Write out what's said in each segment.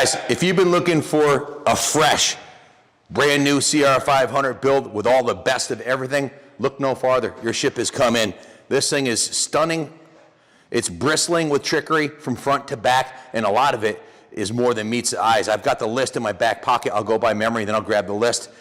Guys, if you've been looking for a fresh, brand new CR500 build with all the best of everything, look no farther. Your ship has come in. This thing is stunning. It's bristling with trickery from front to back, and a lot of it is more than meets the eyes. I've got the list in my back pocket. I'll go by memory, then I'll grab the list.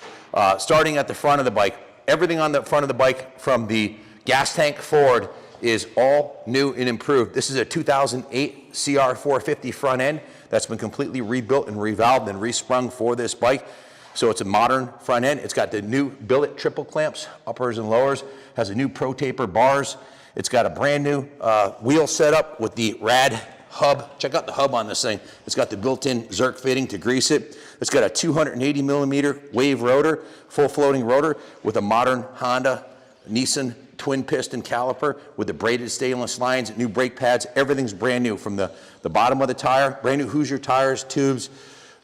Starting at the front of the bike, everything on the front of the bike from the gas tank forward is all new and improved. This is a 2008 CR450 front end that's been completely rebuilt and revalved and resprung for this bike. So it's a modern front end. It's got the new billet triple clamps, uppers and lowers, has a new pro taper bars. It's got a brand new wheel setup with the rad hub. Check out the hub on this thing. It's got the built-in Zerk fitting to grease it. It's got a 280 millimeter wave rotor, full floating rotor with a modern Honda, Nissan twin piston caliper with the braided stainless lines, new brake pads. Everything's brand new from the bottom of the tire, brand new Hoosier tires, tubes,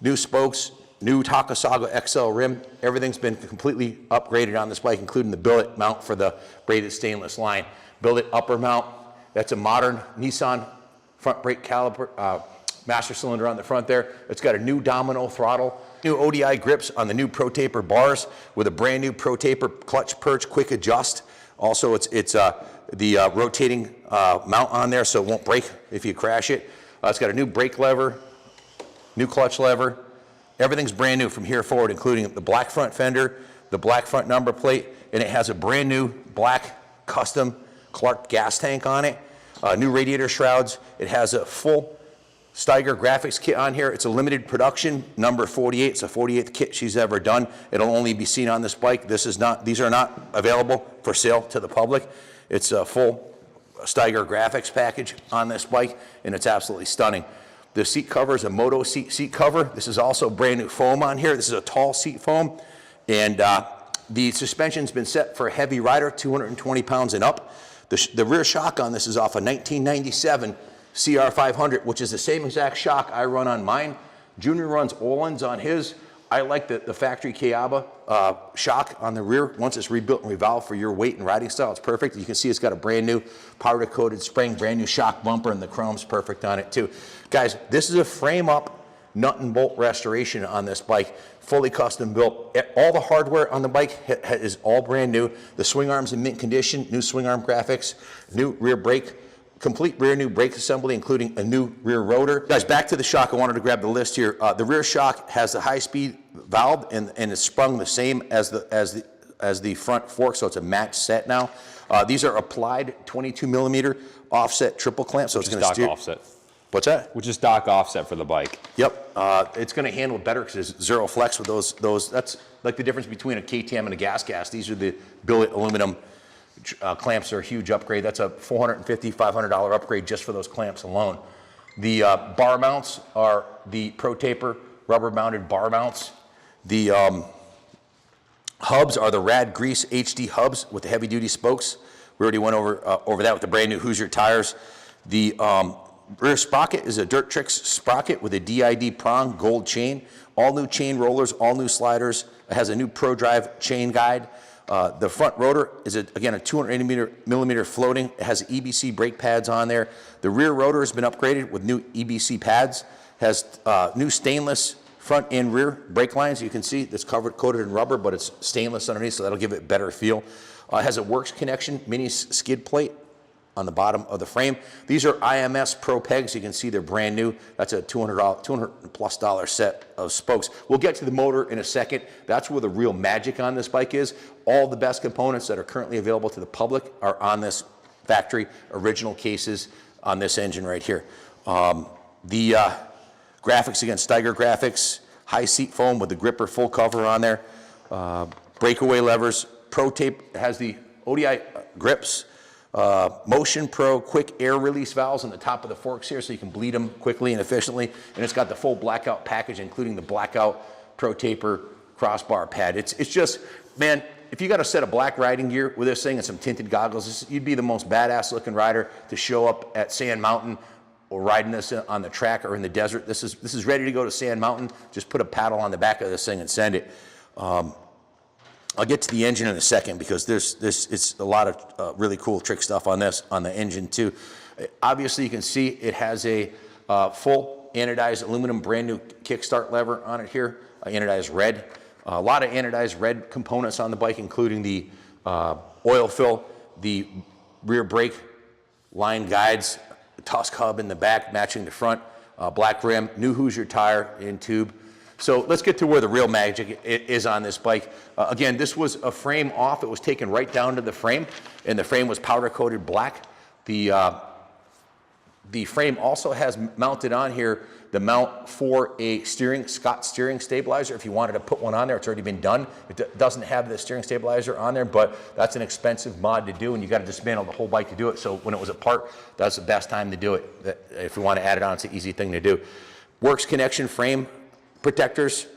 new spokes, new Takasago XL rim. Everything's been completely upgraded on this bike, including the billet mount for the braided stainless line. Billet upper mount, that's a modern Nissan front brake caliper, master cylinder on the front there. It's got a new domino throttle, new ODI grips on the new Pro Taper bars with a brand new Pro Taper clutch perch quick adjust. Also, it's the rotating mount on there, so it won't break if you crash it. It's got a new brake lever, new clutch lever. Everything's brand new from here forward, including the black front fender, the black front number plate, and it has a brand new black custom Clark gas tank on it. New radiator shrouds. It has a full Steiger graphics kit on here. It's a limited production, number 48. It's the 48th kit she's ever done. It'll only be seen on this bike. These are not available for sale to the public. It's a full Steiger graphics package on this bike, and it's absolutely stunning. The seat cover is a Moto seat cover. This is also brand new foam on here. This is a tall seat foam, and the suspension's been set for a heavy rider, 220 pounds and up. The rear shock on this is off a 1997 CR500, which is the same exact shock I run on mine. Junior runs Olin's on his. I like the factory Kayaba shock on the rear. Once it's rebuilt and revolved for your weight and riding style, it's perfect. You can see it's got a brand new powder coated spring, brand new shock bumper, and the chrome's perfect on it too. Guys, this is a frame up nut and bolt restoration on this bike, fully custom built. All the hardware on the bike is all brand new. The swing arm's in mint condition, new swing arm graphics, new rear brake, complete rear new brake assembly, including a new rear rotor. Guys, back to the shock. I wanted to grab the list here. The rear shock has the high-speed valve, and it's sprung the same as the front fork, so it's a matched set now. These are applied 22 millimeter offset triple clamps, so it's going to steer. Offset. What's that? Which is stock offset for the bike. Yep. It's going to handle better because there's zero flex with those. That's like the difference between a KTM and a gas. These are the billet aluminum clamps. Are a huge upgrade. That's a $450, $500 upgrade just for those clamps alone. The bar mounts are the Pro Taper rubber mounted bar mounts. The hubs are the Rad Grease HD hubs with the heavy duty spokes. We already went over that with the brand new Hoosier tires. The rear sprocket is a Dirt Tricks sprocket with a DID prong gold chain. All new chain rollers, all new sliders. It has a new Pro Drive chain guide. The front rotor is, again, a 280 millimeter floating. It has EBC brake pads on there. The rear rotor has been upgraded with new EBC pads. Has new stainless front and rear brake lines. You can see it's coated in rubber, but it's stainless underneath, so that'll give it better feel. It has a Works Connection mini skid plate on the bottom of the frame. These are IMS Pro pegs. You can see they're brand new. That's a $200+ set of spokes. We'll get to the motor in a second. That's where the real magic on this bike is. All the best components that are currently available to the public are on this factory original cases on this engine right here. The graphics, again, Steiger graphics, high seat foam with the gripper full cover on there. Breakaway levers. Pro Tape has the ODI grips. Motion Pro quick air release valves on the top of the forks here so you can bleed them quickly and efficiently, and it's got the full blackout package including the blackout Pro Taper crossbar pad. It's just, man, if you got a set of black riding gear with this thing and some tinted goggles, you'd be the most badass looking rider to show up at Sand Mountain or riding this on the track or in the desert. This is ready to go to Sand Mountain. Just put a paddle on the back of this thing and send it. I'll get to the engine in a second because it's a lot of really cool trick stuff on the engine too. Obviously you can see it has a full anodized aluminum, brand new kickstart lever on it here, anodized red. A lot of anodized red components on the bike, including the oil fill, the rear brake line guides, Tusk hub in the back matching the front, black rim, new Hoosier tire in tube. So let's get to where the real magic is on this bike. Again, this was a frame off. It was taken right down to the frame, and the frame was powder coated black. The frame also has mounted on here the mount for a Scott steering stabilizer. If you wanted to put one on there, it's already been done. It doesn't have the steering stabilizer on there, but that's an expensive mod to do, and you got to dismantle the whole bike to do it. So when it was apart, that's the best time to do it. If you want to add it on, it's an easy thing to do. Works connection frame protectors.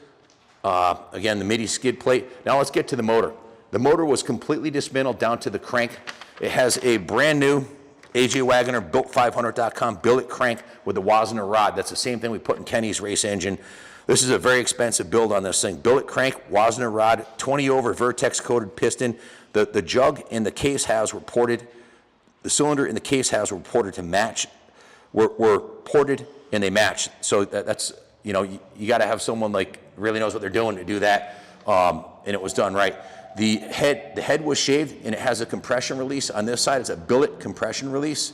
Again, the MIDI skid plate. Now let's get to the motor. The motor was completely dismantled down to the crank. It has a brand new AJ Wagoner built500.com billet crank with the Wasner rod. That's the same thing we put in Kenny's race engine. This is a very expensive build on this thing. Billet crank, Wasner rod, 20 over Vertex coated piston. The jug in the case house were ported. The cylinder in the case house were ported to match. Were ported and they match. So that's, you know, you got to have someone like really knows what they're doing to do that. And it was done right. The head was shaved, and it has a compression release. On this side, it's a billet compression release.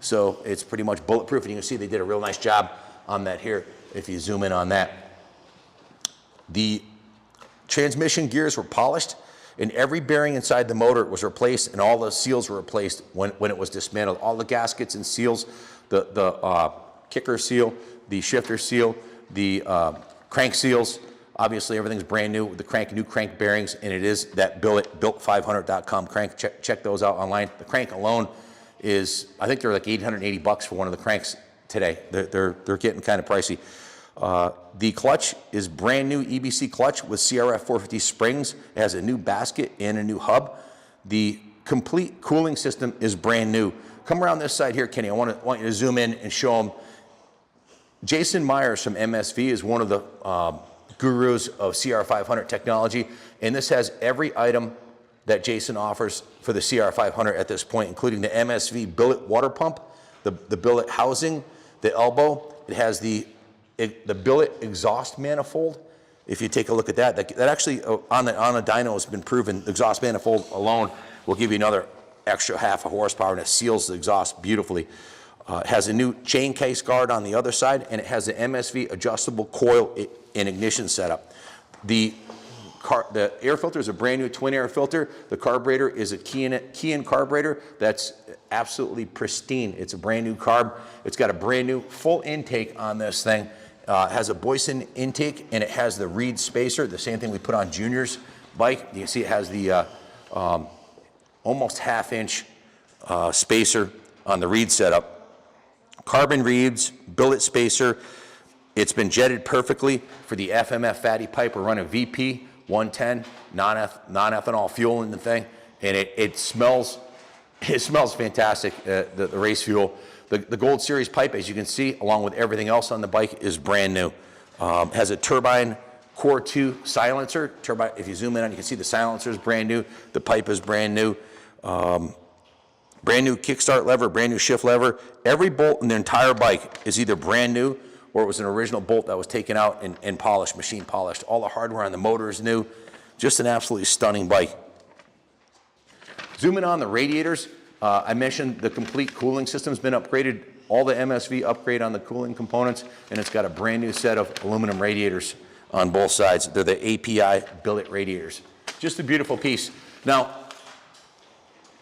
So it's pretty much bulletproof, and you can see they did a real nice job on that here if you zoom in on that. The transmission gears were polished, and every bearing inside the motor was replaced, and all the seals were replaced when it was dismantled. All the gaskets and seals, the kicker seal, the shifter seal, the crank seals, obviously everything's brand new with the new crank bearings, and it is that billet, built500.com crank. Check those out online. The crank alone is, I think they're like $880 for one of the cranks today. They're getting kind of pricey. The clutch is brand new EBC clutch with CR500 springs. It has a new basket and a new hub. The complete cooling system is brand new. Come around this side here, Kenny. I want you to zoom in and show them. Jason Myers from MSV is one of the gurus of CR500 technology, and this has every item that Jason offers for the CR500 at this point, including the MSV billet water pump, the billet housing, the elbow. It has the billet exhaust manifold. If you take a look at that, that actually on the dyno has been proven. The exhaust manifold alone will give you another extra half a horsepower, and it seals the exhaust beautifully. It has a new chain case guard on the other side, and it has the MSV adjustable coil and ignition setup. The air filter is a brand new twin air filter. The carburetor is a key-in carburetor that's absolutely pristine. It's a brand new carb. It's got a brand new full intake on this thing. It has a Boyson intake, and it has the reed spacer, the same thing we put on Junior's bike. You can see it has the almost half-inch spacer on the reed setup. Carbon reeds, billet spacer. It's been jetted perfectly for the FMF fatty pipe. We're running VP 110 non-ethanol fuel in the thing, and it smells fantastic. The race fuel. The Gold Series pipe, as you can see, along with everything else on the bike, is brand new. Has a turbine Core 2 silencer. Turbine. If you zoom in on, you can see the silencer is brand new. The pipe is brand new. Brand new kickstart lever, brand new shift lever. Every bolt in the entire bike is either brand new or it was an original bolt that was taken out and polished, machine polished. All the hardware on the motor is new. Just an absolutely stunning bike. Zooming on the radiators, I mentioned the complete cooling system's been upgraded. All the MSV upgrade on the cooling components, and it's got a brand new set of aluminum radiators on both sides. They're the API billet radiators. Just a beautiful piece. Now,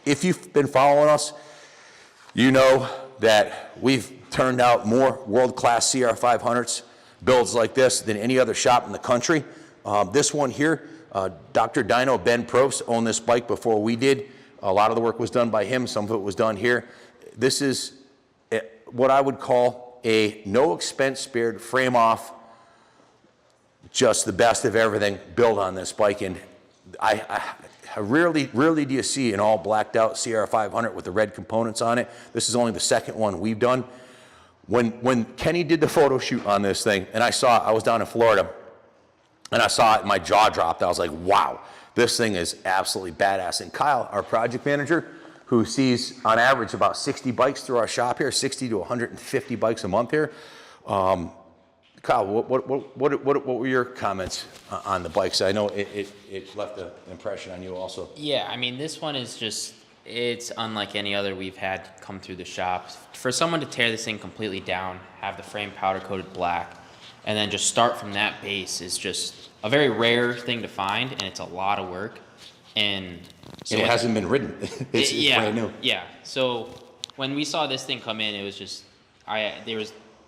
if you've been following us, you know that we've turned out more world-class CR500s, builds like this, than any other shop in the country. This one here, Dr. Dyno Ben Probst owned this bike before we did. A lot of the work was done by him. Some of it was done here. This is what I would call a no expense spared, frame off, just the best of everything built on this bike. And I rarely do you see an all blacked out CR500 with the red components on it. This is only the second one we've done. When Kenny did the photo shoot on this thing, and I was down in Florida, and I saw it and my jaw dropped. I was like, wow, this thing is absolutely badass. And Kyle, our project manager, who sees on average about 60 bikes through our shop here, 60 to 150 bikes a month here, Kyle, what were your comments on the bikes? I know it left an impression on you also. Yeah, I mean, this one is just, it's unlike any other we've had come through the shop. For someone to tear this thing completely down, have the frame powder coated black, and then just start from that base is just a very rare thing to find, and it's a lot of work. And so And it hasn't been ridden. It's yeah, brand new. Yeah. So when we saw this thing come in, it was just,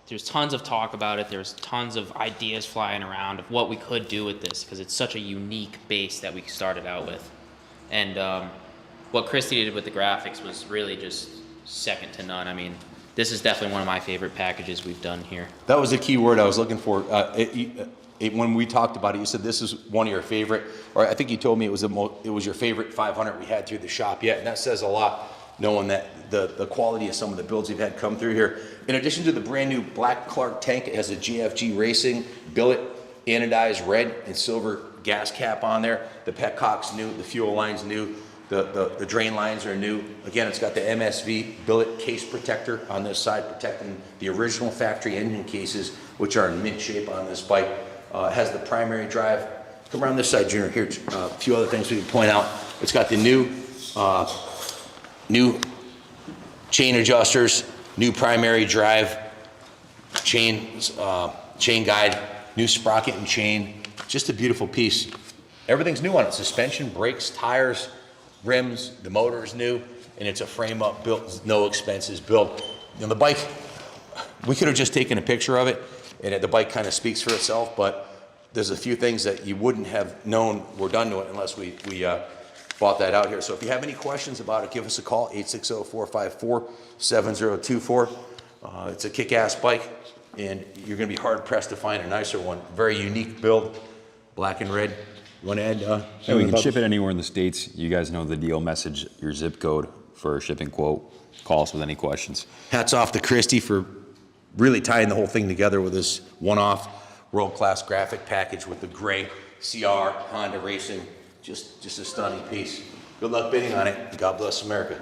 there's tons of talk about it. There's tons of ideas flying around of what we could do with this, because it's such a unique base that we started out with. And what Christy did with the graphics was really just second to none. I mean, this is definitely one of my favorite packages we've done here. That was the key word I was looking for. When we talked about it, you said this is one of your favorite, or I think you told me it was your favorite 500 we had through the shop yet, and that says a lot, knowing that the quality of some of the builds you've had come through here. In addition to the brand new black Clark tank, it has a GFG Racing billet, anodized red and silver gas cap on there. The petcock's new, the fuel line's new, the drain lines are new. Again, it's got the MSV billet case protector on this side, protecting the original factory engine cases, which are in mint shape on this bike. It has the primary drive. Come around this side, Junior. Here, a few other things we can point out. It's got the new chain adjusters, new primary drive, chain guide, new sprocket and chain. Just a beautiful piece. Everything's new on it. Suspension, brakes, tires, rims, the motor is new, and it's a frame up built, no expenses built. You know, the bike, we could have just taken a picture of it, and the bike kind of speaks for itself, but there's a few things that you wouldn't have known were done to it unless we bought that out here. So if you have any questions about it, give us a call, 860-454-7024. It's a kick-ass bike, and you're gonna be hard pressed to find a nicer one. Very unique build, black and red. You wanna add? Yeah, we can ship it anywhere in the States. You guys know the deal. Message your zip code for a shipping quote. Call us with any questions. Hats off to Christy for really tying the whole thing together with this one-off world-class graphic package with the gray CR Honda Racing. Just a stunning piece. Good luck bidding on it. God bless America.